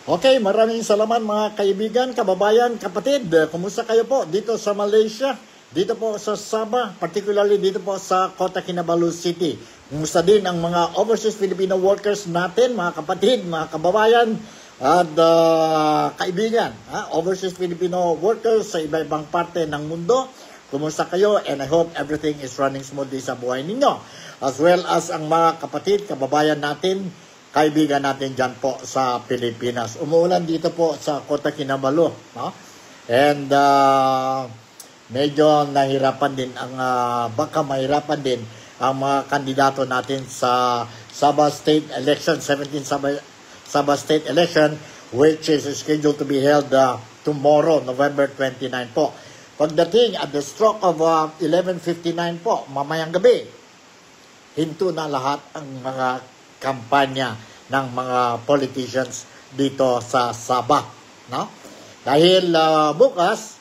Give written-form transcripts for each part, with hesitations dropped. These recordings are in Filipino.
Okay, maraming salamat mga kaibigan, kababayan, kapatid. Kumusta kayo po dito sa Malaysia? Dito po sa Sabah, particularly dito po sa Kota Kinabalu City. Kumusta din ang mga overseas Filipino workers natin, mga kapatid, mga kababayan, at kaibigan, overseas Filipino workers sa iba-ibang parte ng mundo. Kumusta kayo? And I hope everything is running smoothly sa buhay ninyo. As well as ang mga kapatid, kababayan natin, kaibigan natin dyan po sa Pilipinas. Umuulan dito po sa Kota Kinabalu. No? And medyo nahirapan din, baka mahirapan din ang mga kandidato natin sa Sabah State Election, 17 Sabah State Election, which is scheduled to be held tomorrow, November 29 po. Pagdating at the stroke of 11:59 po, mamayang gabi, hinto na lahat ang mga kampanya ng mga politicians dito sa Sabah. No? Dahil bukas,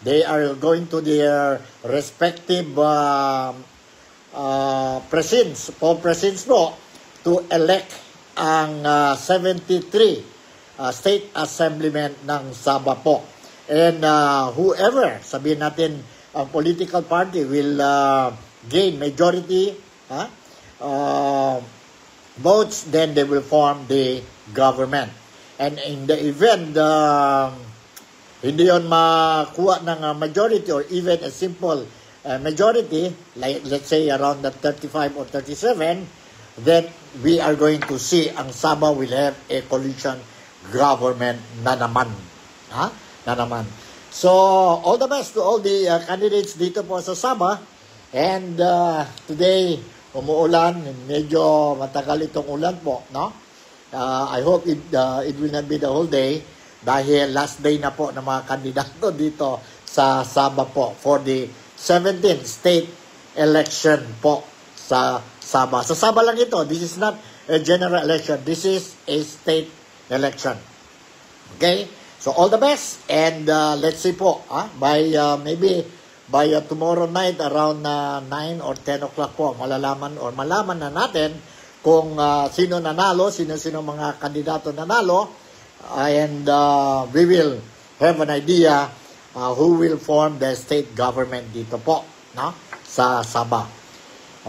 they are going to their respective precincts po to elect ang 73 state assemblymen ng Sabah po. And whoever, sabihin natin, ang political party will gain majority votes, then they will form the government. And in the event hindi yon makuha ng majority or even a simple majority, like let's say around the 35 or 37, then we are going to see ang Sabah will have a coalition government na naman. Na naman. So, all the best to all the candidates dito po sa Sabah. And today, umuulan, medyo matagal itong ulan po, no? I hope it will not be the whole day dahil last day na po ng mga kandidato dito sa Sabah po for the 17th state election po sa Sabah. Sa Sabah lang ito. This is not a general election. This is a state election. Okay? So all the best and let's see po, maybe by tomorrow night around 9 or 10 o'clock po, malaman na natin kung sino nanalo, sino mga kandidato nanalo, and we will have an idea who will form the state government dito po, no? Sa Sabah.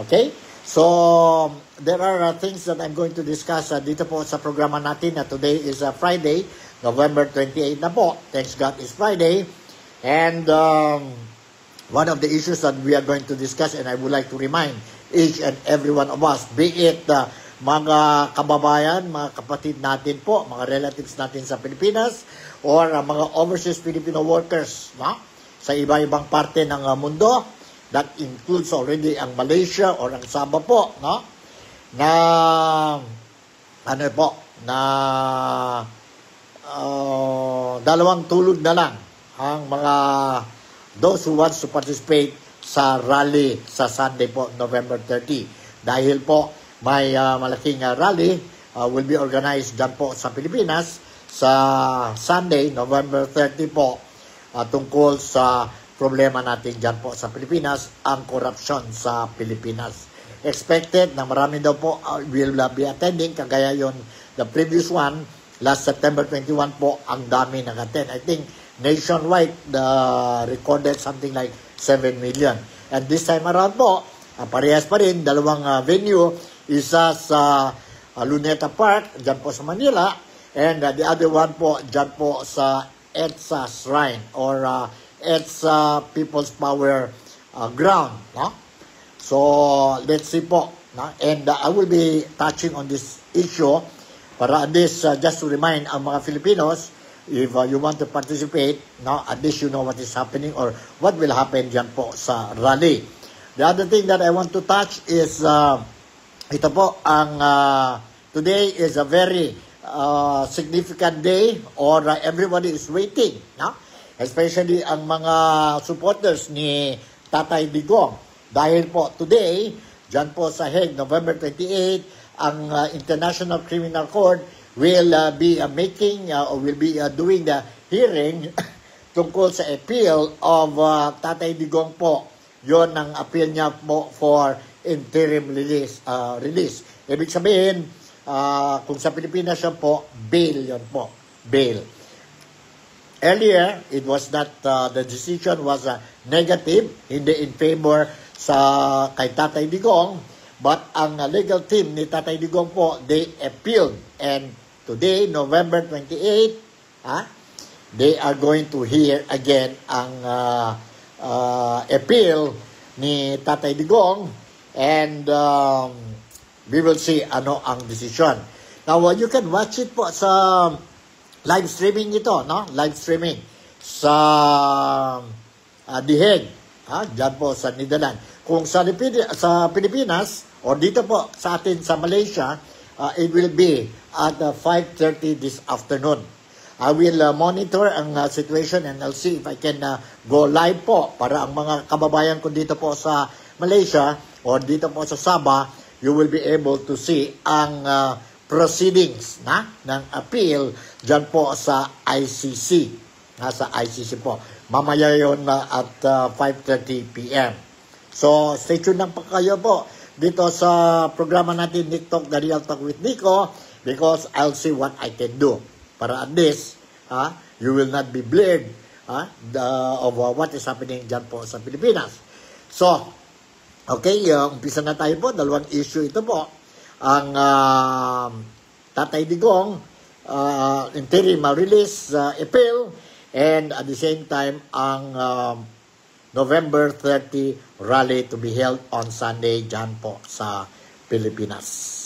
Okay? So, there are things that I'm going to discuss dito po sa programa natin na today is Friday, November 28 na po. Thanks God it's Friday. And one of the issues that we are going to discuss, and I would like to remind each and every one of us, be it mga kababayan, mga kapatid natin po, mga relatives natin sa Pilipinas, or mga overseas Filipino workers sa iba-ibang parte ng mundo, that includes already ang Malaysia or ang Sabah po, no? Dalawang tulog na lang ang mga those who wants to participate sa rally sa Sunday po, November 30. Dahil po may malaking rally will be organized dyan po sa Pilipinas sa Sunday, November 30 po, tungkol sa problema natin dyan po sa Pilipinas, ang corruption sa Pilipinas. Expected na marami daw po will be attending, kagaya yon the previous one, last September 21 po, ang dami nag-attend. I think nationwide, recorded something like 7 million. And this time around po, parehas pa rin, dalawang venue, isa sa Luneta Park, dyan po sa Manila, and the other one po, dyan po sa EDSA Shrine, or EDSA People's Power Ground. No? So, let's see po. No? And I will be touching on this issue, para at least just to remind ang mga Filipinos, if you want to participate, no, at least you know what is happening or what will happen dyan po sa rally. The other thing that I want to touch is, ito po, today is a very significant day, or everybody is waiting, no? Especially ang mga supporters ni Tatay Digong. Dahil po today, dyan po sa Hague, November 28, ang International Criminal Court will be doing the hearing tungkol sa appeal of Tatay Digong po. Yon ang appeal niya po for interim release. Ibig sabihin, kung sa Pilipinas yan po, bail yan po. Bail. Earlier, it was not, the decision was negative, hindi in favor kay Tatay Digong, but ang legal team ni Tatay Digong po, they appealed. And today, November 28, they are going to hear again ang appeal ni Tatay Digong, and we will see ano ang decision. Now, you can watch it po sa live streaming ito, no? Live streaming sa The Hague, dyan po sa Netherlands. Kung sa Pilipinas, o dito po sa atin sa Malaysia, it will be at 5:30 this afternoon. I will monitor ang situation and I'll see if I can go live po para ang mga kababayan ko dito po sa Malaysia o dito po sa Sabah, you will be able to see ang proceedings ng appeal dyan po sa ICC. Sa ICC po. Mamaya yun at 5:30 p.m. So, stay tuned lang pa kayo po dito sa programa natin, Nick Talk, The Real Talk with Nico, because I'll see what I can do. Para at least, you will not be blamed of what is happening dyan po sa Pilipinas. So, okay, umpisa na tayo po. Dalawang issue ito po. Ang Tatay Digong interim release appeal, and at the same time ang November 30 rally to be held on Sunday dyan po sa Pilipinas.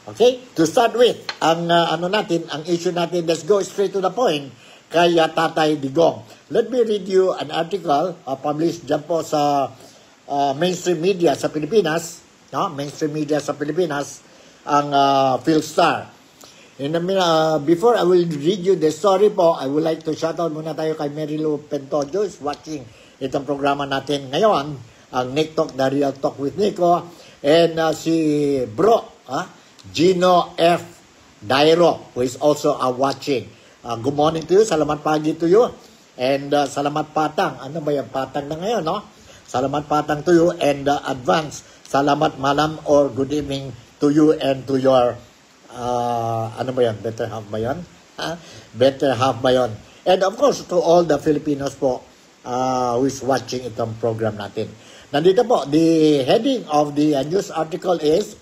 Okay, to start with, ang ang issue natin, let's go straight to the point kay Tatay Digong. Let me read you an article published dyan po sa mainstream media sa Pilipinas, mainstream media sa Pilipinas, ang Philstar. Before I will read you the story po, I would like to shout out muna tayo kay Mary Lou Pentojo, is watching itong programa natin ngayon, ang Nick Talk, The Real Talk with Nico, and si Bro, Gino F. Dairo, who is also watching. Good morning to you, salamat pagi to you, and salamat patang. Ano ba yung patang na ngayon, no? Salamat patang to you, and advance, salamat malam or good evening to you and to your ano ba yan? Better half ba yan? Better half ba yan? And of course, to all the Filipinos po who is watching itong program natin. Nandito po, the heading of the news article is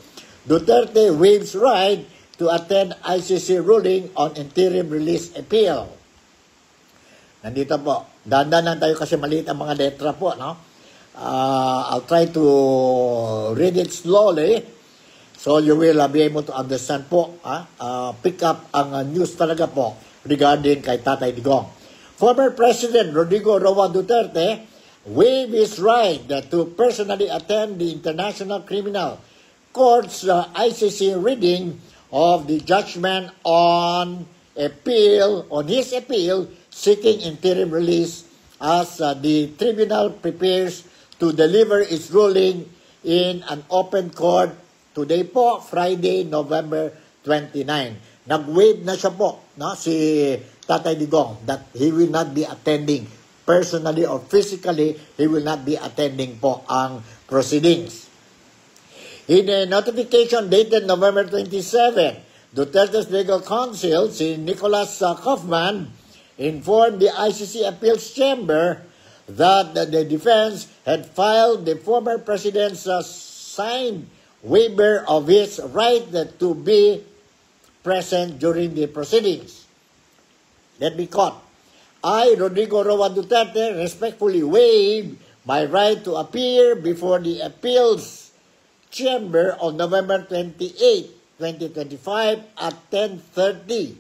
Duterte waives right to attend ICC ruling on interim release appeal. Nandito po. Dahan-dahan tayo kasi maliit ang mga letra po, no? I'll try to read it slowly. So you will be able to understand po, pick up ang news talaga po regarding kay Tatay Digong. Former President Rodrigo Roa Duterte waived his right to personally attend the International Criminal Court's ICC reading of the judgment on his appeal seeking interim release as the tribunal prepares to deliver its ruling in an open court today po, Friday, November 29. Nag-waive na siya po, si Tatay Digong, that he will not be attending personally or physically, he will not be attending po ang proceedings. In a notification dated November 27, Duterte's legal counsel, si Nicholas Kaufman, informed the ICC Appeals Chamber that the defense had filed the former president's signed waiver of his right to be present during the proceedings. Let me quote. I, Rodrigo Roa Duterte, respectfully waive my right to appear before the appeals chamber on November 28, 2025 at 10:30,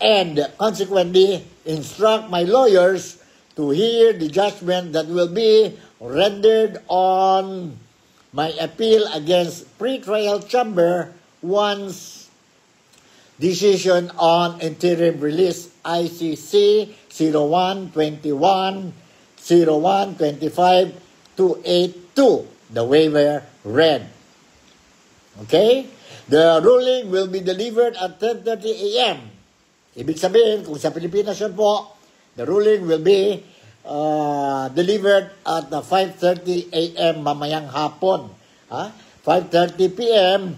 and consequently instruct my lawyers to hear the judgment that will be rendered on my appeal against pre-trial chamber once decision on interim release ICC 01-21-01-25-282, the waiver read. Okay? The ruling will be delivered at 10:30 a.m. Ibig sabihin, kung sa Pilipinas yun po, the ruling will be delivered at 5:30 a.m. mamayang hapon. 5:30 p.m.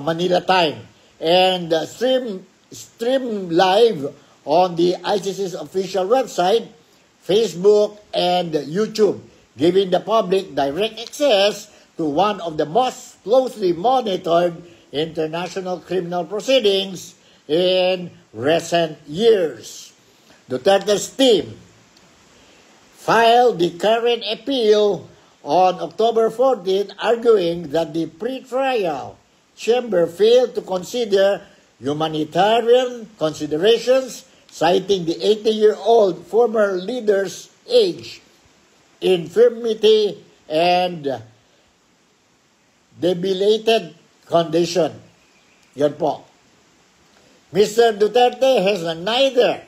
Manila time. And stream live on the ICC's official website, Facebook, and YouTube, giving the public direct access to one of the most closely monitored international criminal proceedings in recent years. Duterte's team filed the current appeal on October 14, arguing that the pre-trial chamber failed to consider humanitarian considerations, citing the 80-year-old former leader's age, infirmity, and debilitated condition. Yan po. Mr. Duterte has neither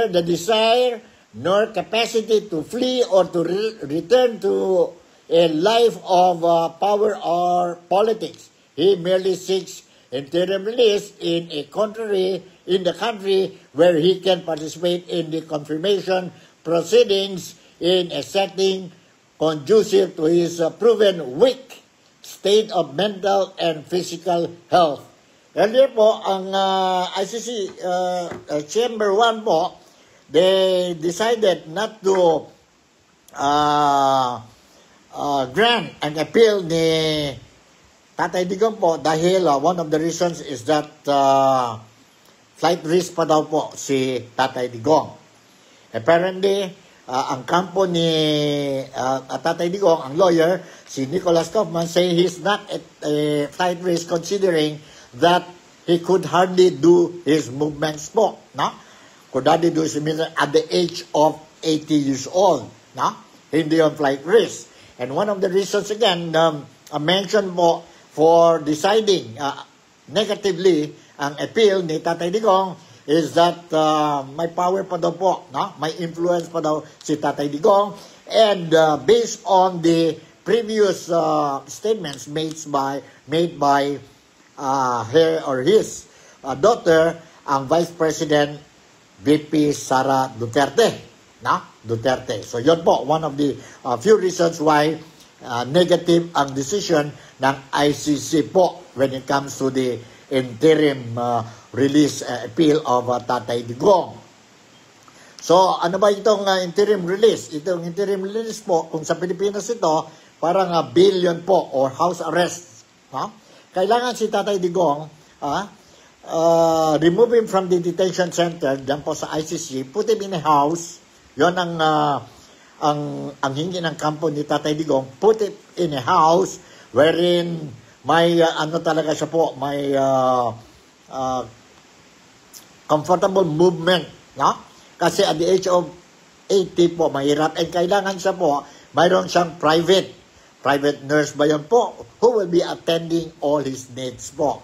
the desire nor capacity to flee or to return to a life of power or politics. He merely seeks interim release in the country where he can participate in the confirmation proceedings in a setting conducive to his proven weak state of mental and physical health. Earlier po, ang ICC Chamber 1 po, they decided not to grant an appeal ni Tatay Digong po dahil one of the reasons is that flight risk pa daw po si Tatay Digong. Apparently, ang kampo ni Tatay Digong, ang lawyer, si Nicholas Kaufman, say he's not at a flight risk considering that he could hardly do his movements po. No? Could hardly do his movements at the age of 80 years old. No? Hindi on flight risk. And one of the reasons again, mentioned po for deciding negatively ang appeal ni Tatay Digong is that may power pa daw po, no? May influence pa daw si Tatay Digong, and based on the previous statements made by her or his daughter, ang Vice President VP Sara Duterte, no? Duterte. So yun po, one of the few reasons why negative ang decision ng ICC po when it comes to the interim release appeal of Tatay Digong. So, ano ba itong interim release? Itong interim release po, kung sa Pilipinas ito, parang billion po or house arrest. No? Kailangan si Tatay Digong remove him from the detention center dyan po sa ICC, put him in a house. Yon ang hingi ng kampo ni Tatay Digong, put it in a house wherein may talaga siya po, may comfortable movement, no? Kasi at the age of 80 po, mahirap, and kailangan siya po, mayroon siyang private nurse ba yun po, who will be attending all his needs po.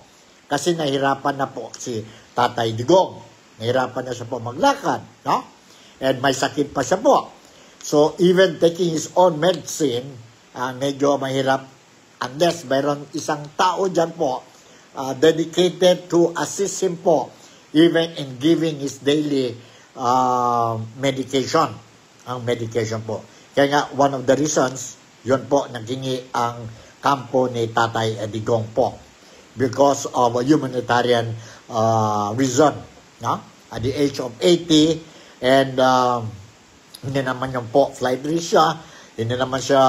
Kasi nahirapan na po si Tatay Digong. Nahirapan na siya po maglakad, no? And may sakit pa siya po. So, even taking his own medicine, medyo mahirap unless mayroon isang tao dyan po dedicated to assist him po even in giving his daily medication. Ang medication po. Kaya nga, one of the reasons, yun po, naghingi ang kampo ni Tatay Digong po. Because of a humanitarian reason. No? At the age of 80, and hindi naman yung po flight risk siya, hindi naman siya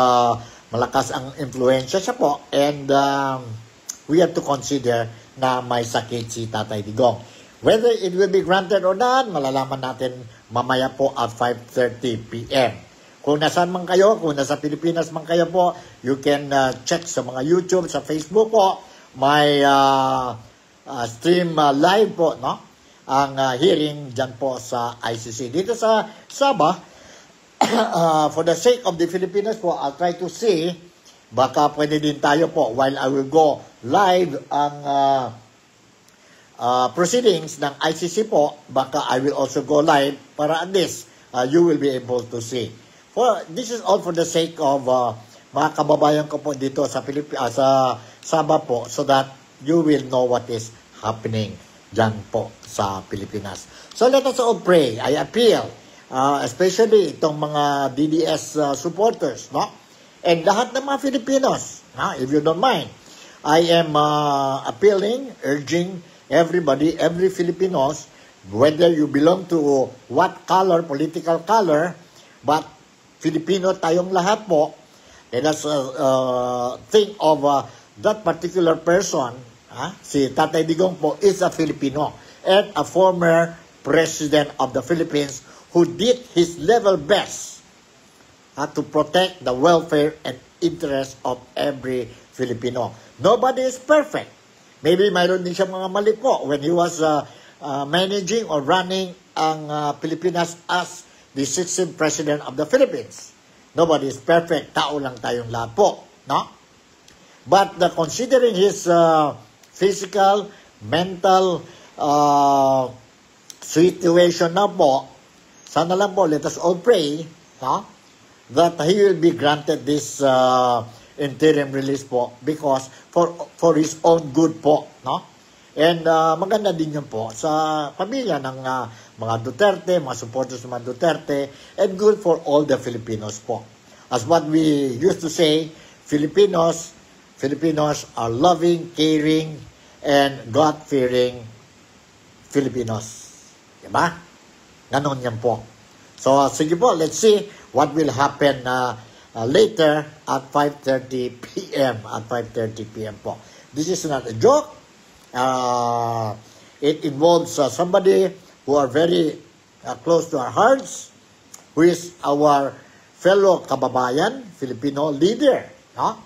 malakas ang influensya siya po, and we have to consider na may sakit si Tatay Digong. Whether it will be granted or not, malalaman natin mamaya po at 5:30 p.m. Kung nasaan man kayo, kung nasa Pilipinas man kayo po, you can check sa mga YouTube, sa Facebook po, may stream live po, no? Ang hearing dyan po sa ICC. Dito sa Sabah, for the sake of the Filipinos po, I'll try to see, baka pwede din tayo po, while I will go live ang proceedings ng ICC po, baka I will also go live para at least you will be able to see. This is all for the sake of mga kababayan ko po dito sa sa Sabah po, so that you will know what is happening dyan po sa Pilipinas. So let us all pray. I appeal, especially itong mga DDS supporters, no? And lahat ng mga Filipinos, if you don't mind, I am appealing, urging everybody, every Filipinos, whether you belong to what color, political color, but Filipino tayong lahat po, let us think of that particular person, si Tatay Digong po is a Filipino and a former President of the Philippines who did his level best to protect the welfare and interest of every Filipino. Nobody is perfect. Maybe mayroon din siya mga mali po when he was managing or running ang Pilipinas as the 16th President of the Philippines. Nobody is perfect. Tao lang tayong lahat po. No? But considering his physical, mental situation na po, sana lang po, let us all pray, no? That he will be granted this interim release po because for his own good po, no? And maganda din yun po sa pamilya ng mga Duterte, mga supporters ng mga Duterte, and good for all the Filipinos po. As what we used to say, Filipinos are loving, caring, and God-fearing Filipinos. Diba? Ganon yan po. So, sige po, let's see what will happen later at 5:30 p.m. At 5:30 p.m. po. This is not a joke. It involves somebody who are very close to our hearts, who is our fellow kababayan, Filipino leader. No?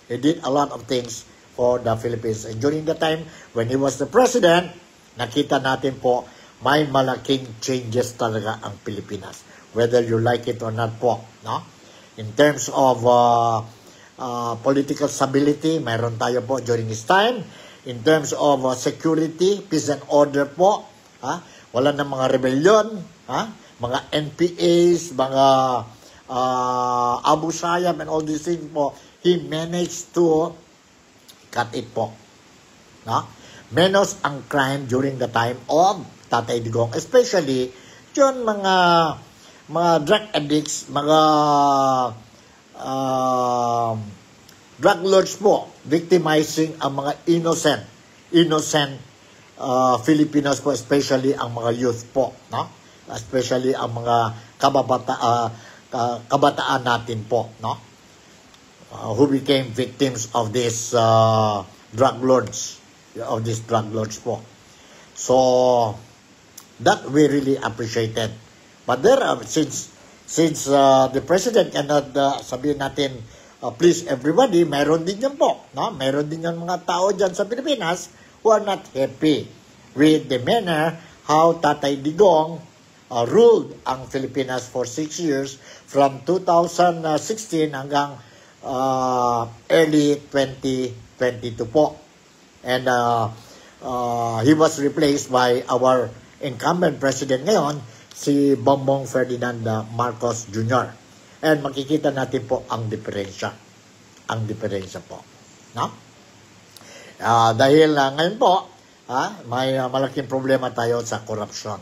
He did a lot of things for the Philippines. And during the time when he was the president, nakita natin po, may malaking changes talaga ang Pilipinas. Whether you like it or not po. No? In terms of political stability, mayroon tayo po during his time. In terms of security, peace and order po, wala na mga rebellion, mga NPAs, mga Abu Sayyaf and all these things po, he managed to cut it po. No? Menos ang crime during the time of Tatay Digong, especially yun mga drug addicts, mga drug lords po, victimizing ang mga innocent Filipinos po, especially ang mga youth po, no? Especially ang mga kabataan natin po, no? Who became victims of these drug lords po. So that we really appreciated. But there since the president cannot sabihin natin please everybody, meron din yan po, no? Meron din yan mga tao dyan sa Pilipinas who are not happy with the manner how Tatay Digong ruled ang Pilipinas for 6 years from 2016 hanggang early 2022 po. And he was replaced by our incumbent president ngayon, si Bongbong Ferdinand Marcos Jr. And makikita natin po ang diferensya. Ang diferensya po. No? Dahil ngayon po, may malaking problema tayo sa corruption.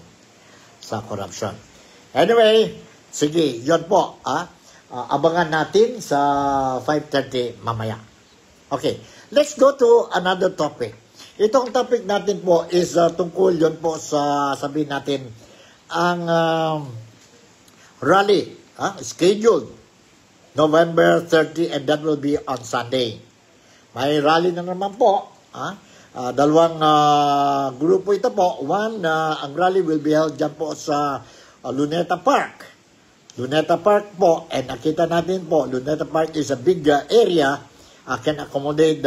Anyway, sige, yun po. Abangan natin sa 5:30 mamaya. Okay, let's go to another topic. Itong topic natin po is tungkol yun po sa, sabihin natin, ang rally, scheduled November 30, and that will be on Sunday. May rally na naman po. Dalawang grupo ito po. One, ang rally will be held dyan po sa Luneta Park. Luneta Park po, and nakita natin po, Luneta Park is a big area, can accommodate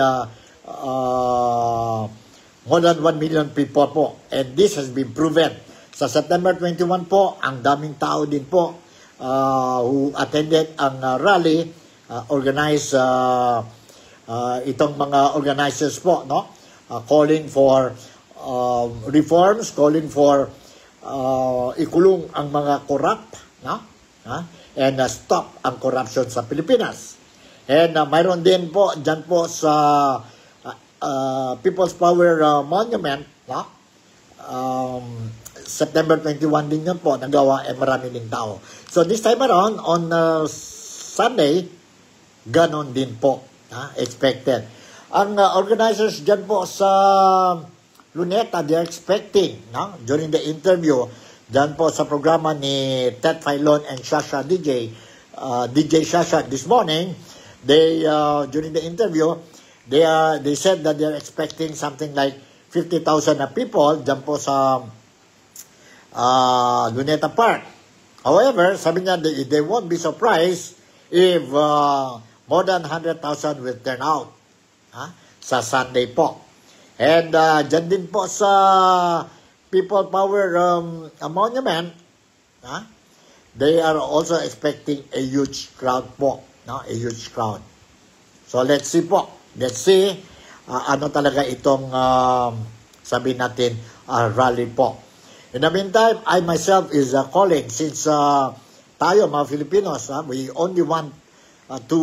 more than 1 million people po. And this has been proven. Sa September 21 po, ang daming tao din po who attended ang rally, organized itong mga organizers po, no? Calling for reforms, calling for ikulong ang mga corrupt, no? And stop ang corruption sa Pilipinas. And mayroon din po dyan po sa People's Power Monument, no? September 21 din yun po, nagawa, marami ding tao. So this time around, on Sunday, ganon din po, expected. Ang organizers dyan po sa Luneta, they're expecting, during the interview, dyan po sa programa ni Ted Filon and Shasha DJ Shasha this morning, they during the interview, they said that they're expecting something like 50,000 na people dyan po sa Luneta Park. However, sabi niya, they won't be surprised if more than 100,000 will turn out sa Sunday po. And dyan din po sa People Power Monument, they are also expecting a huge crowd po. A huge crowd. So let's see po. Let's see ano talaga itong sabihin natin rally po. In the meantime, I myself is calling, since tayo mga Filipinos, we only want to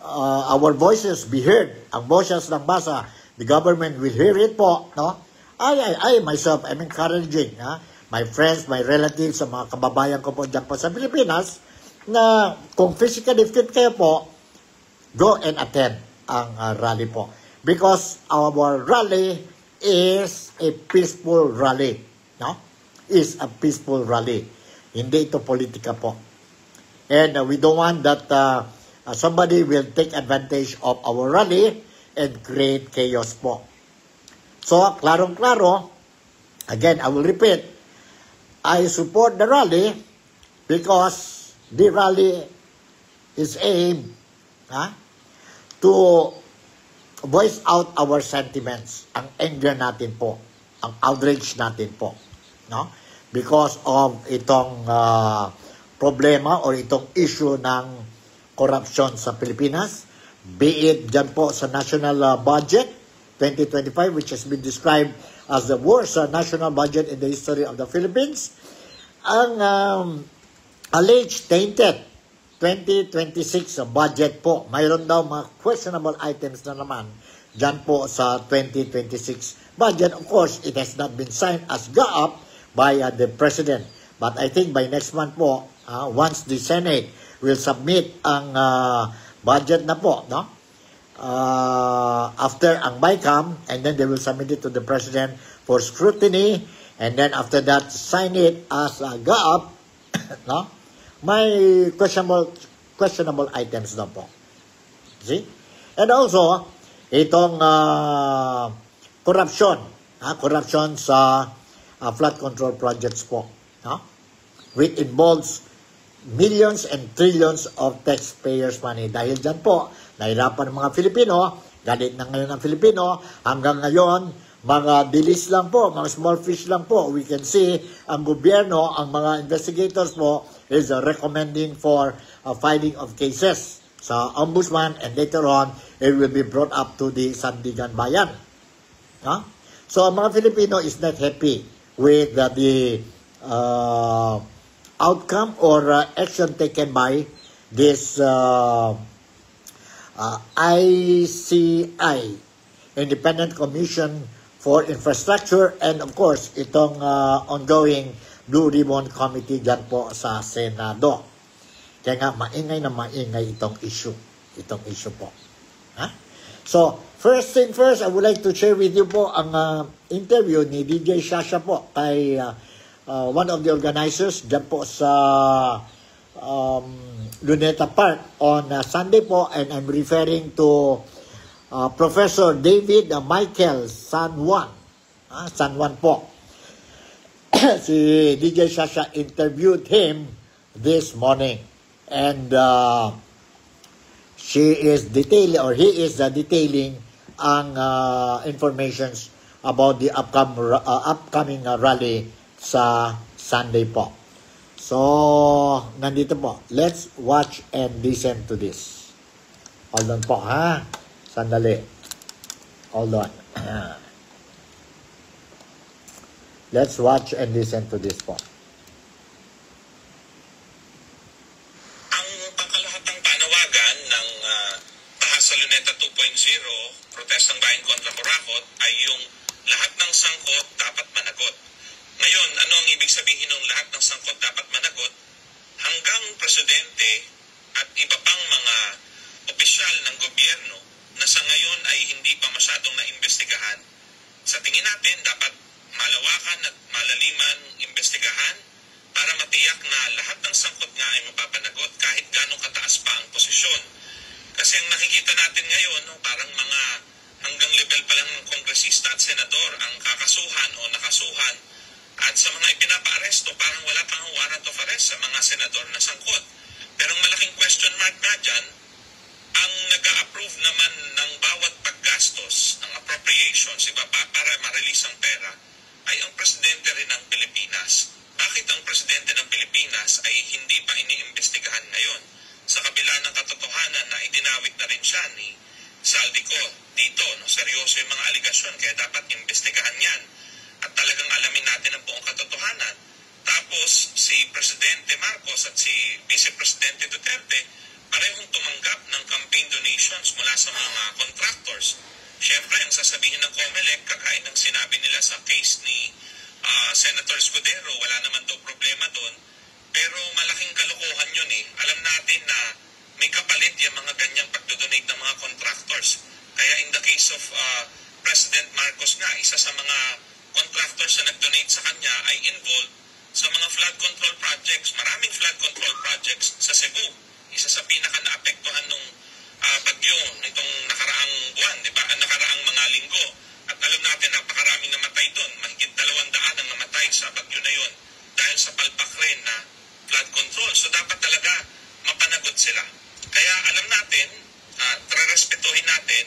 our voices be heard. Ang boses ng masa, the government will hear it po, no? I myself am encouraging my friends, my relatives, sa mga kababayan ko po dyan po sa Pilipinas, na kung physically fit kayo po, go and attend ang rally po. Because our rally is a peaceful rally. No? Is a peaceful rally. Hindi ito politika po. And we don't want that somebody will take advantage of our rally and create chaos po. So, klarong-klaro, again, I will repeat, I support the rally because the rally is aimed to voice out our sentiments, ang anger natin po, ang outrage natin po, no? Because of itong problema or itong issue ng corruption sa Pilipinas, be it dyan po sa national budget 2025, which has been described as the worst national budget in the history of the Philippines, ang alleged tainted 2026 budget po. Mayroon daw mga questionable items na naman dyan po sa 2026 budget. Of course, it has not been signed as GAAP by the President. But I think by next month po, once the Senate will submit ang budget na po, no? After ang BICAM, and then they will submit it to the President for scrutiny, and then after that, sign it as GAAP, no? May questionable items na po. See? And also, itong corruption sa flood control projects po, no? Which involves millions and trillions of taxpayers' money. Dahil dyan po, nahirapan ng mga Filipino, galit na ngayon ng Filipino, hanggang ngayon, mga dilis lang po, mga small fish lang po. We can see ang gobyerno, ang mga investigators po, is recommending for filing of cases sa ombudsman, and later on, it will be brought up to the Sandigan Bayan. So, ang mga Filipino is not happy with the outcome or action taken by this ICI, Independent Commission for Infrastructure, and of course, itong ongoing Blue Ribbon Committee dyan po sa Senado. Kaya nga, maingay na maingay itong issue po. So, first thing first, I would like to share with you po ang interview ni DJ Shasha po kay one of the organizers dyan po sa Luneta Park on Sunday po, and I'm referring to Professor David Michael San Juan. San Juan po. Si DJ Shasha interviewed him this morning, and he is detailing ang informations about the upcoming rally sa Sunday po. So, nandito po. Let's watch and listen to this. Hold on po, ha? Sandali. Hold on. Let's watch and listen to this po. Ang pangkalahatang panawagan ng Tahasa Luneta 2.0, Protestang Bayan kontra Corakot, ay yung lahat ng sangkot dapat managot. Ngayon, ano ang ibig sabihin ng lahat ng sangkot dapat managot? Hanggang presidente at iba pang mga opisyal ng gobyerno na sa ngayon ay hindi pa masyadong naimbestigahan. Sa tingin natin, dapat malawakan at malaliman imbestigahan para matiyak na lahat ng sangkot nga ay mapapanagot kahit gano'ng kataas pa ang posisyon. Kasi ang nakikita natin ngayon, parang mga hanggang level pa lang ng kongresista at senador ang kakasuhan o nakasuhan. At sa mga ipinapa-aresto, parang wala pang warrant of arrest sa mga senador na sangkot. Pero ang malaking question mark nga dyan, ang nag-a-approve naman ng bawat paggastos ng appropriations, iba pa, para ma-release ang pera, ay ang presidente rin ng Pilipinas. Bakit ang presidente ng Pilipinas ay hindi pa iniimbestigahan ngayon? Sa kabila ng katotohanan na idinawit na rin siya ni Saldico dito, seryoso yung mga aligasyon, kaya dapat imbestigahan yan. At talagang alamin natin ang buong katotohanan. Tapos si Presidente Marcos at si Vice Presidente Duterte parehong tumanggap ng campaign donations mula sa mga contractors. Siyempre, ang sasabihin ng COMELEC, kagaya ng sinabi nila sa case ni Senator Escudero, wala naman daw problema doon. Pero malaking kalokohan yun eh. Alam natin na may kapalit yung mga ganyang pagdodonate ng mga contractors. Kaya in the case of President Marcos nga, isa sa mga contractors na nag-donate sa kanya ay involved sa mga flood control projects. Maraming flood control projects sa Cebu. Isa sa pinaka-naapektuhan nung bagyo nitong nakaraang buwan, di ba? Nakaraang mga linggo. At alam natin, napakaraming namatay doon. Mahigit 200 ang namatay sa bagyo na yon dahil sa palpak rin na flood control. So dapat talaga mapanagot sila. Kaya alam natin, respetuhin natin,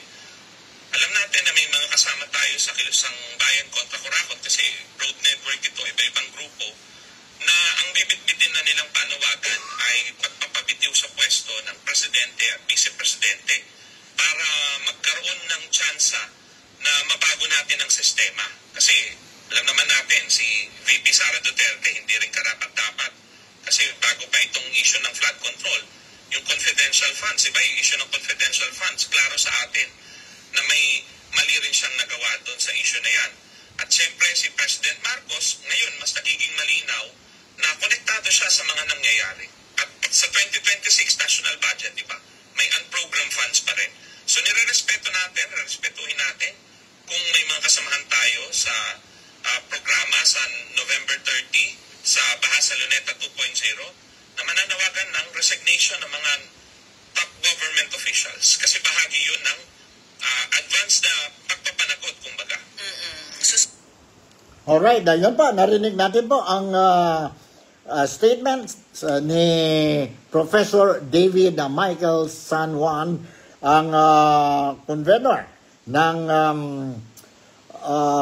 alam natin na may mga kasama tayo sa Kilusang Bayan kontra Corakot kasi road network ito, iba-ibang grupo, na ang bibit-bitin na nilang panawagan ay pagpapabitiw sa pwesto ng presidente at vice-presidente para magkaroon ng tsansa na mabago natin ang sistema. Kasi alam naman natin, si VP Sara Duterte hindi rin karapat-dapat. Kasi bago pa itong issue ng flood control, yung confidential funds, iba yung issue ng confidential funds, klaro sa atin na may mali rin siyang nagawa doon sa issue na yan. At siyempre si President Marcos, ngayon mas nagiging malinaw na konektado siya sa mga nangyayari. At sa 2026 national budget, di ba, may unprogrammed funds pa rin. So nire-respeto natin, respetuhin natin kung may mga kasamahan tayo sa programa sa November 30 sa Bahasa Luneta 2.0 na mananawagan ng resignation ng mga top government officials kasi bahagi yun ng advanced na pagpapanagot, kumbaga. Alright, yun po, narinig natin po ang statement ni Professor David Michael San Juan, ang convener ng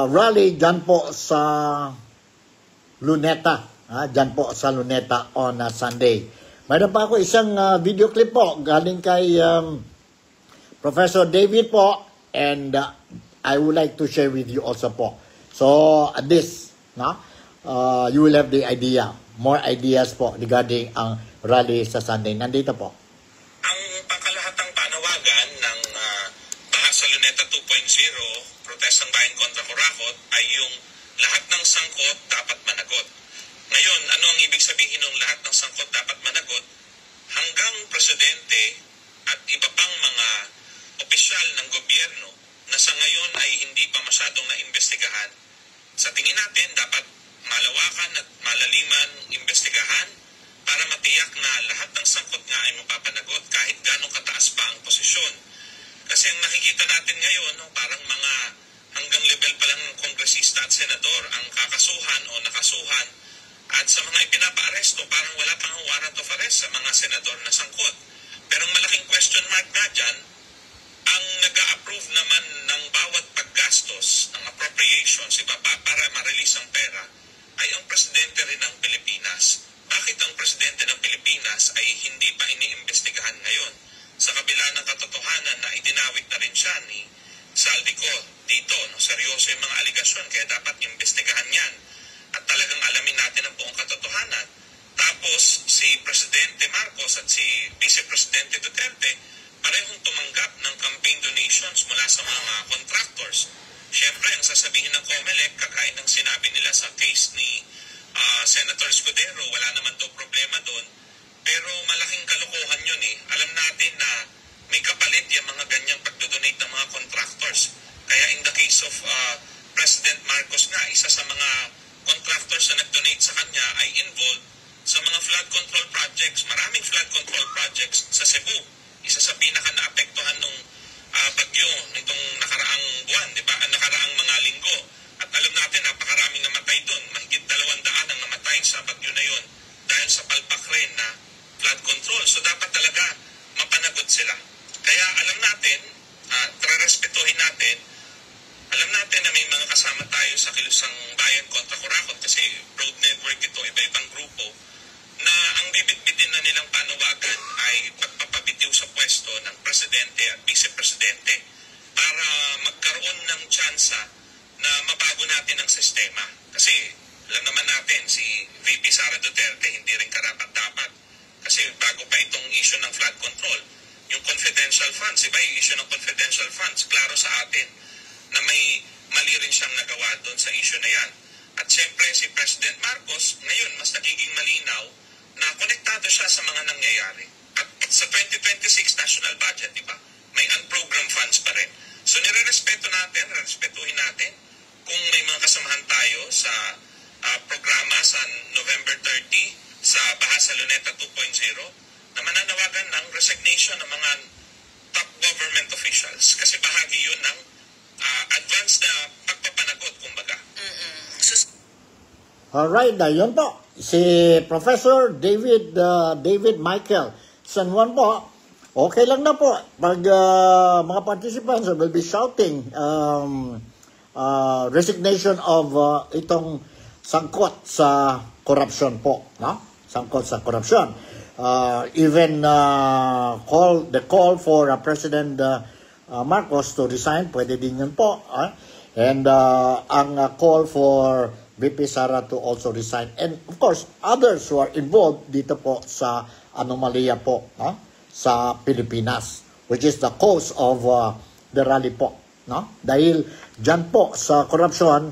rally dyan po sa Luneta, dyan po sa Luneta on Sunday. Mayroon pa ako isang video clip po galing kay Professor David po, and I would like to share with you also po. So this, you will have the idea, more ideas po regarding ang rally sa Sunday. Nandito po. Ang pangkalahatang panawagan ng Bahasa Luneta 2.0, Protestang Bayan kontra Corakot, ay yung lahat ng sangkot dapat managot. Ngayon, ano ang ibig sabihin ng lahat ng sangkot dapat managot? Hanggang presidente at iba pang mga opisyal ng gobyerno na sa ngayon ay hindi pa masyadong naimbestigahan, sa tingin natin dapat malawakan at malaliman imbestigahan para matiyak na lahat ng sangkot nga ay mapapanagot kahit gano'ng kataas pa ang posisyon. Kasi ang nakikita natin ngayon, parang mga hanggang level pa lang ng kongresista at senador ang kakasuhan o nakasuhan, at sa mga ipinapa-aresto parang wala pang warrant of arrest sa mga senador na sangkot. Pero ang malaking question mark nga dyan, ang nag-a-approve naman ng bawat paggastos ng appropriations, iba pa, para ma-release ang pera, ay ang presidente rin ng Pilipinas. Bakit ang presidente ng Pilipinas ay hindi pa iniimbestigahan ngayon? Sa kabila ng katotohanan na idinawit na rin siya ni Saldico dito, seryoso yung mga aligasyon, kaya dapat imbestigahan yan. At talagang alamin natin ang buong katotohanan. Tapos si Presidente Marcos at si Vice Presidente Duterte parehong tumanggap ng campaign donations mula sa mga contractors. Siyempre, ang sasabihin ng COMELEC, kagaya ng sinabi nila sa case ni Senator Escudero, wala naman daw problema doon. Pero malaking kalokohan yun eh. Alam natin na may kapalit yung mga ganyang pagdodonate ng mga contractors. Kaya in the case of President Marcos nga, isa sa mga contractors na nag-donate sa kanya ay involved sa mga flood control projects. Maraming flood control projects sa Cebu. Isa sa pinaka naapektuhan nung bagyo nitong nakaraang buwan, di ba? Nakaraang mga linggo. At alam natin, napakaraming namatay doon. Mahigit 200 ang namatay sa bagyo na yon dahil sa palpak rin na flood control. So dapat talaga mapanagot sila. Kaya alam natin, respetuhin natin, alam natin na may mga kasama tayo sa Kilusang Bayan kontra Corakot kasi road network ito, iba-ibang grupo, na ang bibit-bitin na nilang panawagan ay pagpapabitiw sa pwesto ng presidente at vice-presidente para magkaroon ng tsansa na mabago natin ang sistema. Kasi alam naman natin, si VP Sara Duterte hindi rin karapat-dapat. Kasi bago pa itong issue ng flood control, yung confidential funds, iba yung issue ng confidential funds, klaro sa atin na may mali rin siyang nagawa doon sa issue na yan. At siyempre si President Marcos, ngayon mas nagiging malinaw na konektado siya sa mga nangyayari. At sa 2026 national budget, di ba? May unprogrammed funds pa rin. So nire-respeto natin, respetuhin natin kung may mga kasamahan tayo sa programa sa November 30 sa Bahasa Luneta 2.0 na mananawagan ng resignation ng mga top government officials kasi bahagi yun ng advanced na pagpapanagot, kumbaga. Alright, yun po. Si Professor David Michael San Juan po, okay lang na po. Pag mga participants will be shouting resignation of itong sangkot sa corruption po. No? Sangkot sa corruption. Even the call for President Marcos to resign, pwede din yun po. And ang call for VP Sara to also resign. And of course, others who are involved dito po sa anomalya po sa Pilipinas, which is the cause of the rally po. No? Dahil dyan po sa corruption,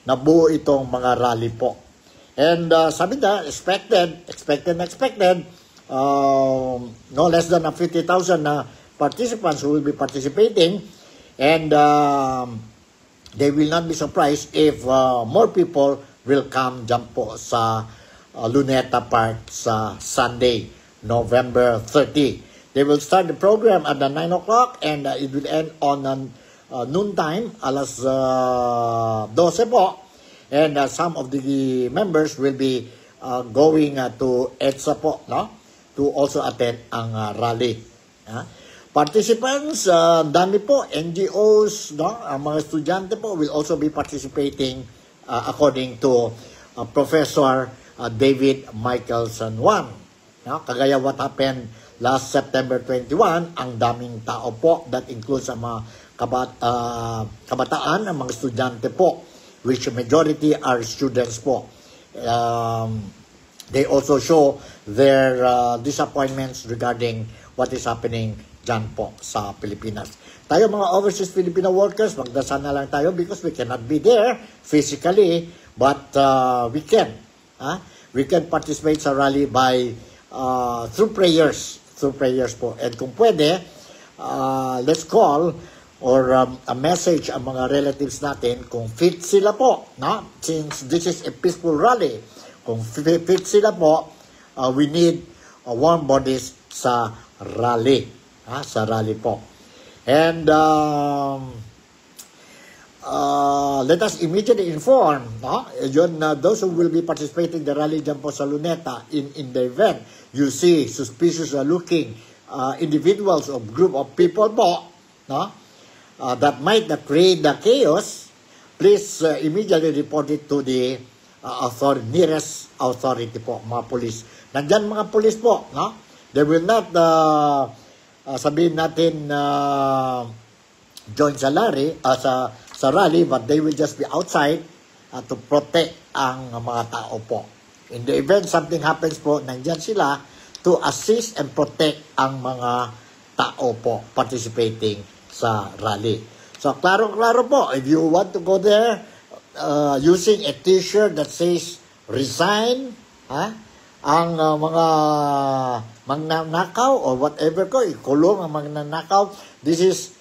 nabuo itong mga rally po. And sabi na, expected, no less than 50,000 na participants who will be participating, and they will not be surprised if more people will come dyan po sa Luneta Park sa Sunday, November 30. They will start the program at 9 o'clock and it will end on noontime, alas 12 po. And some of the members will be going to EDSA po, no? To also attend ang rally. Participants, dami po, NGOs, no? Ang mga estudyante po will also be participating according to Professor David Michael San Juan. No? Kagaya what happened last September 21, ang daming tao po, that includes ang mga kabataan, ang mga estudyante po, which majority are students po. They also show their disappointments regarding what is happening dyan po sa Pilipinas. Tayo mga overseas Filipino workers, magdasal na lang tayo because we cannot be there physically, but we can. We can participate sa rally by through prayers po. And kung pwede, let's call or a message ang mga relatives natin kung fit sila po, no? Since this is a peaceful rally, kung fit sila po, we need warm bodies sa rally, sa rally po. And let us immediately inform, no? Those who will be participating in the rally dyan po sa Luneta, in the event you see suspicious looking individuals or group of people po, no? That might create the chaos, please immediately report it to the nearest authority po, mga police. Nandyan mga police po, no? They will not, sabihin natin, join sa rally, but they will just be outside to protect ang mga tao po. In the event something happens po, nandyan sila to assist and protect ang mga tao po participating sa rally. So, klaro-klaro po, if you want to go there using a t-shirt that says resign, ang mga magnanakaw or whatever ko, ikulong ang magnanakaw. This is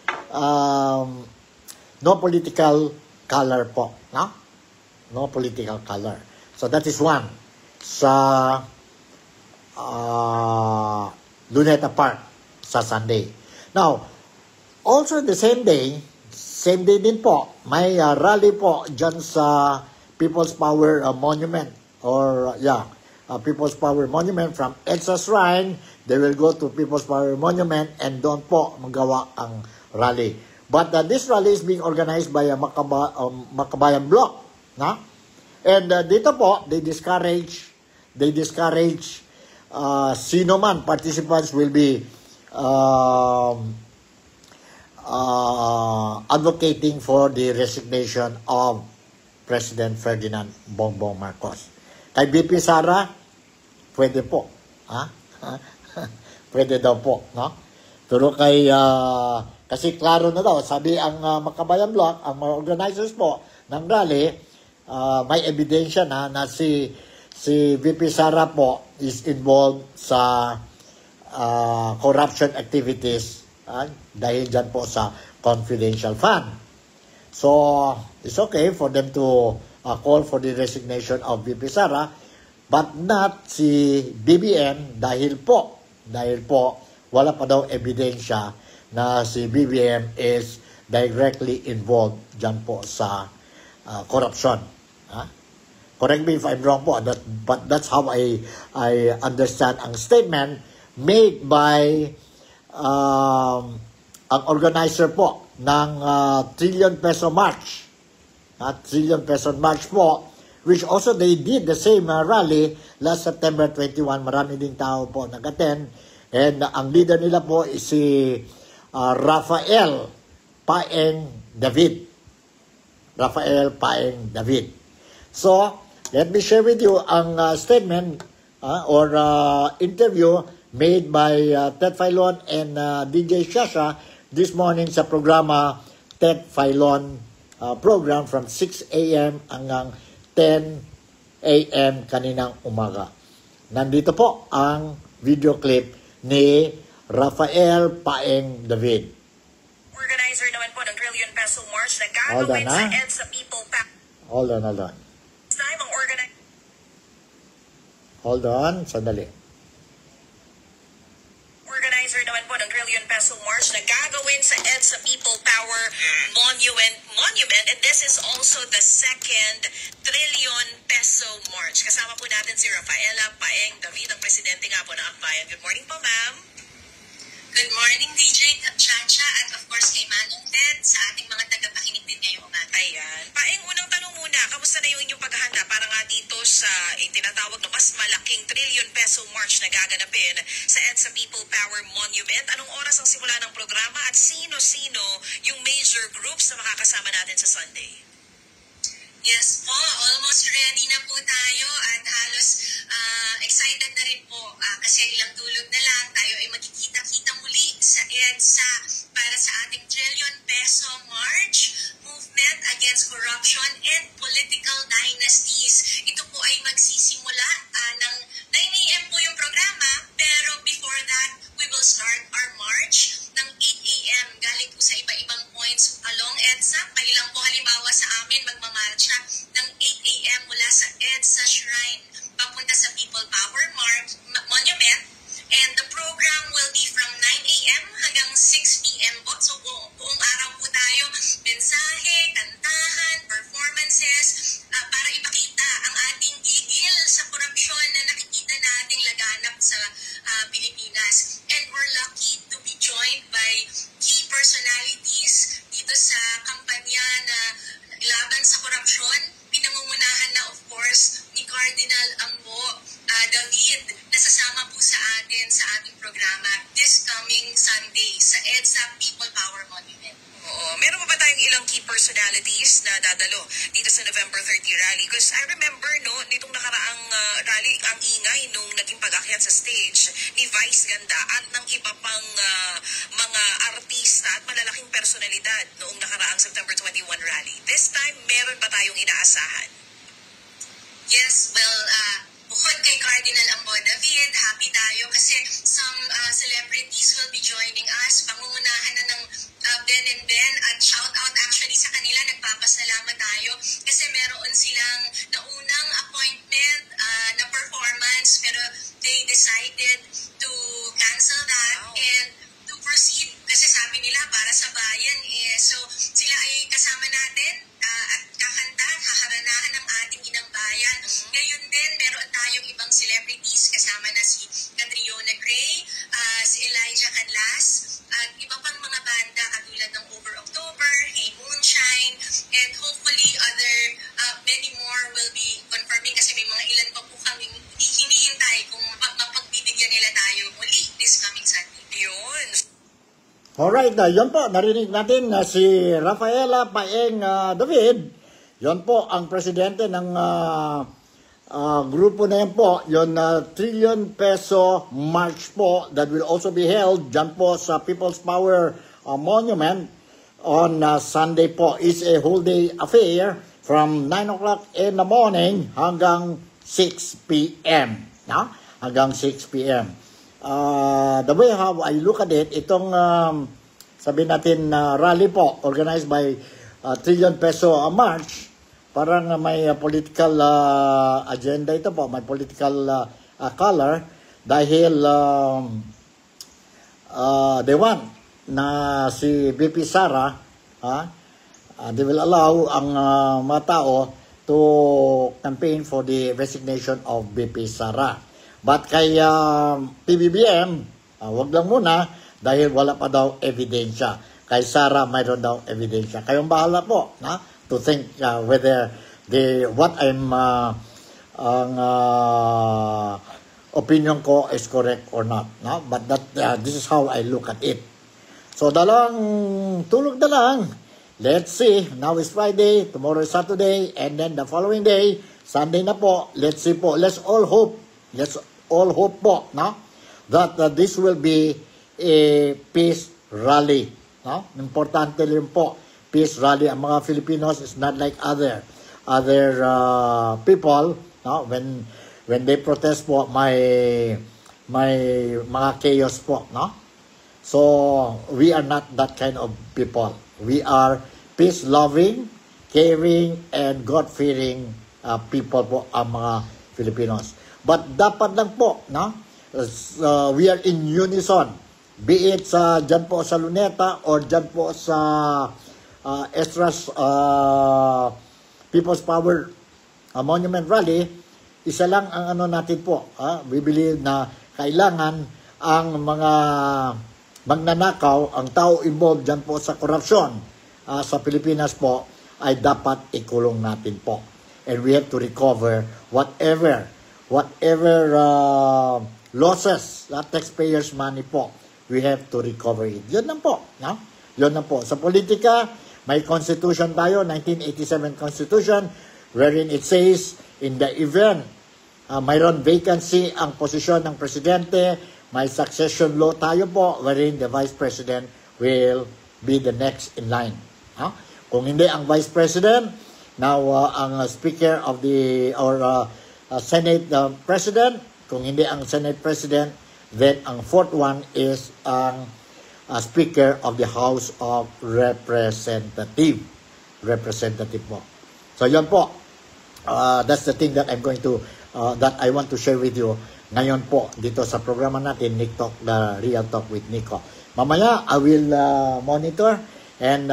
no political color po, no? No political color. So that is one sa Luneta Park sa Sunday. Now, also the same day din po, may rally po dyan sa People's Power Monument or People's Power Monument from EDSA Shrine. They will go to People's Power Monument and doon po magawa ang rally. But this rally is being organized by a Makabayan Bloc, na? And dito po, they discourage sino man participants will be advocating for the resignation of President Ferdinand Bongbong Marcos. Kay BP Sara, pwede po. Pwede daw po, no? Pero kay, kasi klaro na daw, sabi ang Makabayan Bloc, ang mga organizers po ng rally, may ebidensya na si VP Sara po is involved sa corruption activities dahil dyan po sa confidential fund. So, it's okay for them to call for the resignation of VP Sara, but not si BBM dahil po wala pa daw ebidensya na si BBM is directly involved dyan po sa corruption. Correct me if I'm wrong po, but that's how I understand ang statement made by ang organizer po ng Trillion Peso March. Trillion Peso March po, which also they did the same rally last September 21. Marami ding tao po nag-attend. And ang leader nila po is si Rafael Paeng David. Rafael Paeng David. So, let me share with you ang statement or interview made by Ted Filon and DJ Shasha this morning sa programa Ted Filon program from 6 a.m. hanggang 10 a.m. kaninang umaga. Nandito po ang video clip ni Rafael Paeng David. Organizer naman po ng Trillion Peso March na gagawin sa EDSA People Power. Hold on. Time ang organizer. Hold on, sandali. Organizer naman po ng Trillion Peso March na gagawin sa EDSA People Power Monument. And this is also the second Trillion Peso March. Kasama po natin si Rafaela Paeng David, ang presidente nga po ng Akbayan. Good morning po, ma'am. Good morning, DJ Chacha, at of course kay Manong Ted sa ating mga tagapakinig din ngayong umaga. Ayan. Paeng, unang tanong muna, kamusta na yung inyong paghahanda para nga dito sa tinatawag na mas malaking Trillion Peso March na gaganapin sa EDSA People Power Monument? Anong oras ang simula ng programa at sino-sino yung major groups na makakasama natin sa Sunday? Yes po, almost ready na po tayo at halos excited na rin po kasi ilang tulog na lang tayo ay magkikita-kita muli sa EDSA para sa ating Trillion Peso March Movement Against Corruption and Political Dynasties. Ito po ay magsisimula ng 9 a.m. po yung programa, pero before that, we will start our march ng 8 a.m. Galing po sa iba-ibang points along EDSA. Kailang po halimbawa sa amin magmamarcha ng 8 a.m. mula sa EDSA Shrine papunta sa People Power Monument, and the program will be from 9 a.m. hanggang 6 p.m. po. So buong araw po tayo, mensahe, kantahan, performances, para ipakita ang ating gigil sa korupsyon na nakikita nating laganap sa Pilipinas. And we're lucky to be joined by key personalities dito sa kampanya na laban sa korupsyon. Pinangungunahan na of course ni Cardinal Ambo David na sasama po sa atin sa ating programa this coming Sunday sa EDSA People Power Monument. Oo. Meron pa ba tayong ilang key personalities na dadalo dito sa November 30 rally? Because I remember, nitong nakaraang rally, ang ingay nung naging pag-akyat sa stage ni Vice Ganda at ng iba pang mga artista at malalaking personalidad noong nakaraang September 21 rally. This time, meron ba tayong inaasahan? Yes, well, bukod kay Cardinal Ambo David, happy tayo kasi some celebrities will be joining us. Pangungunahan na ng Ben and Ben, at shout out actually sa kanila, nagpapasalamat tayo kasi meron silang naunang appointment na performance pero they decided to cancel that and to proceed kasi sabi nila para sa bayan so sila ay kasama natin at kakanta, haharanahan ng ating inang bayan. Ngayon din meron tayong ibang celebrities kasama na si Catriona Gray, si Elijah Canlas, at iba pang mga banda katulad ng Over October, Hey Moonshine, and hopefully other many more will be confirming kasi may mga ilan pa po kami hinihintay kung mapagbibigyan nila tayo muli this coming Sunday. Yun. Alright, yun po, narinig natin na si Rafaela Paeng David. Yun po ang presidente ng grupo na yan po, yun trillion peso march po that will also be held dyan po sa People's Power Monument on Sunday po. It's a whole day affair from 9 o'clock in the morning hanggang 6 p.m. No? Hanggang 6 p.m. The way how I look at it, itong sabihin natin rally po organized by Trillion Peso March, parang may political agenda ito po, may political color dahil they want na si BP Sara they will allow ang mga tao to campaign for the resignation of BP Sara. But kay PBBM, wag lang muna dahil wala pa daw ebidensya. Kay Sara mayroon daw ebidensya. Kayong bahala po to think whether what I'm opinion ko is correct or not. No? But this is how I look at it. So tulog na lang. Let's see. Now is Friday, tomorrow is Saturday, and then the following day, Sunday na po. Let's see po. Let's all hope po, no? That this will be a peace rally. No? Importante rin po, peace rally. Ang mga Filipinos is not like other people. No? When they protest po, may mga chaos po. No? So, we are not that kind of people. We are peace-loving, caring, and God-fearing people po ang mga Filipinos. But dapat lang po, no? We are in unison. Be it dyan po sa Luneta or dyan po sa Estras People's Power Monument Rally, isa lang ang natin po. We believe na kailangan ang mga magnanakaw, ang tao involved dyan po sa korupsyon sa Pilipinas po, ay dapat ikulong natin po. And we have to recover whatever losses, taxpayers' money po, we have to recover it. Yun lang po. No? Yun lang po. Sa politika, may constitution tayo, 1987 constitution, wherein it says, in the event, mayroon vacancy ang posisyon ng presidente, may succession law tayo po, wherein the vice president will be the next in line. Kung hindi ang vice president, now ang speaker of Senate president, kung hindi ang Senate president, then ang fourth one is ang speaker of the House of Representative po. So yan po, that's the thing that I'm going to that I want to share with you ngayon po dito sa programa natin, Nick Talk, the Real Talk with Nico. Mamaya I will monitor, and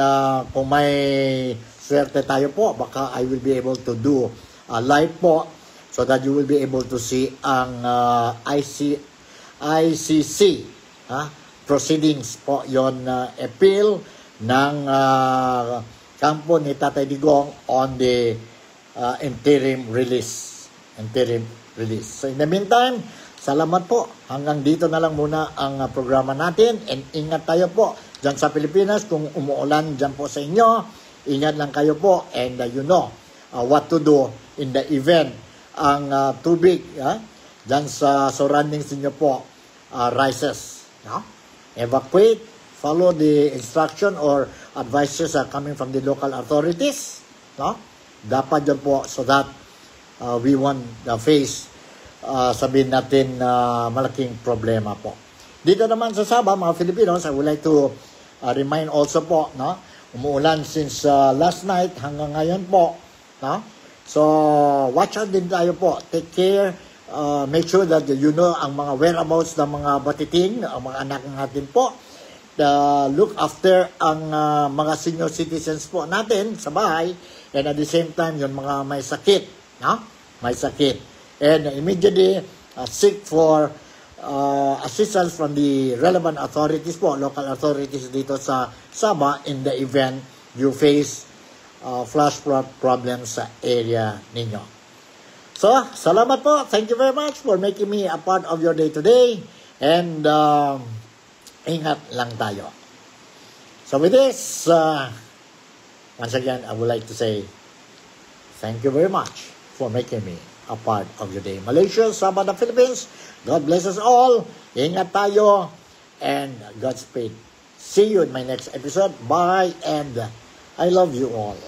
kung may swerte tayo po, baka I will be able to do live po, so that you will be able to see ang ICC proceedings po, yon appeal ng kampo ni Tatay Digong on the interim release. So in the meantime, salamat po. Hanggang dito na lang muna ang programa natin, and ingat tayo po dyan sa Pilipinas. Kung umuulan dyan po sa inyo, ingat lang kayo po, and you know what to do in the event ang tubig dyan sa surroundings niyo po rises. Evacuate, follow the instruction or advices coming from the local authorities. Dapat dyan po, so that we won't face sabihin natin malaking problema po. Dito naman sa Sabah, mga Filipinos, I would like to remind also po, no? Umuulan since last night hanggang ngayon po, no? So, watch out din tayo po. Take care. Make sure that you know ang mga whereabouts ng mga batiting, ang mga anak natin po. Look after ang mga senior citizens po natin sa bahay. And at the same time, yung mga may sakit, no? May sakit. And immediately seek for assistance from the relevant authorities po, local authorities dito sa Sabah in the event you face flash flood problems sa area ninyo. So, salamat po. Thank you very much for making me a part of your day today. And ingat lang tayo. So with this, once again, I would like to say thank you very much for making me a part of your day. Malaysia, Sabah, the Philippines, God bless us all. Ingat tayo. And Godspeed. See you in my next episode. Bye. And I love you all.